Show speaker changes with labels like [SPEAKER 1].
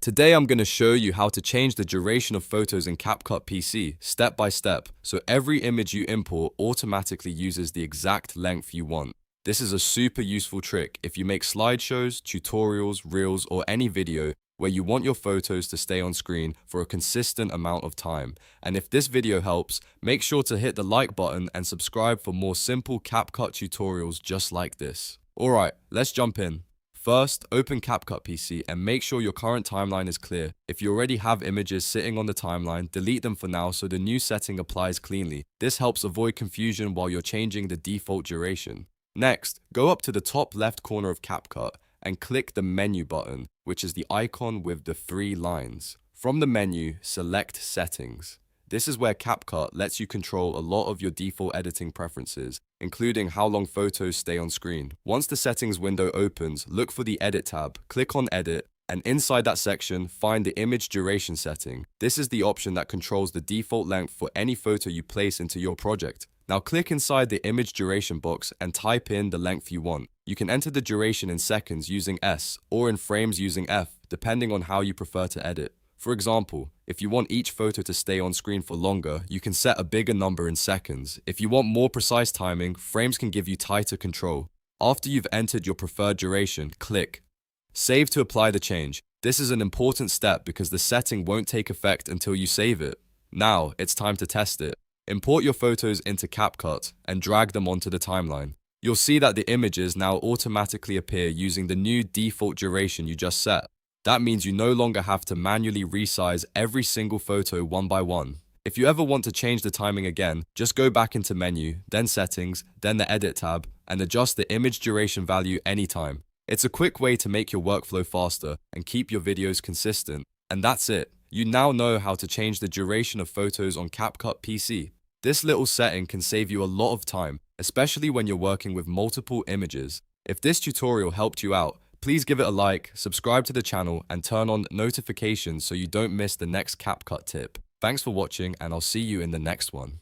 [SPEAKER 1] Today I'm going to show you how to change the duration of photos in CapCut PC step by step, so every image you import automatically uses the exact length you want. This is a super useful trick if you make slideshows, tutorials, reels, or any video where you want your photos to stay on screen for a consistent amount of time. And if this video helps, make sure to hit the like button and subscribe for more simple CapCut tutorials just like this. Alright, let's jump in. First, open CapCut PC and make sure your current timeline is clear. If you already have images sitting on the timeline, delete them for now so the new setting applies cleanly. This helps avoid confusion while you're changing the default duration. Next, go up to the top left corner of CapCut and click the menu button, which is the icon with the 3 lines. From the menu, select Settings. This is where CapCut lets you control a lot of your default editing preferences, including how long photos stay on screen. Once the settings window opens, look for the Edit tab, click on Edit, and inside that section, find the image duration setting. This is the option that controls the default length for any photo you place into your project. Now click inside the image duration box and type in the length you want. You can enter the duration in seconds using S or in frames using F, depending on how you prefer to edit. For example, if you want each photo to stay on screen for longer, you can set a bigger number in seconds. If you want more precise timing, frames can give you tighter control. After you've entered your preferred duration, click Save to apply the change. This is an important step because the setting won't take effect until you save it. Now, it's time to test it. Import your photos into CapCut and drag them onto the timeline. You'll see that the images now automatically appear using the new default duration you just set. That means you no longer have to manually resize every single photo one by one. If you ever want to change the timing again, just go back into Menu, then Settings, then the Edit tab, and adjust the image duration value anytime. It's a quick way to make your workflow faster and keep your videos consistent. And that's it. You now know how to change the duration of photos on CapCut PC. This little setting can save you a lot of time, especially when you're working with multiple images. If this tutorial helped you out, please give it a like, subscribe to the channel, and turn on notifications so you don't miss the next CapCut tip. Thanks for watching, and I'll see you in the next one.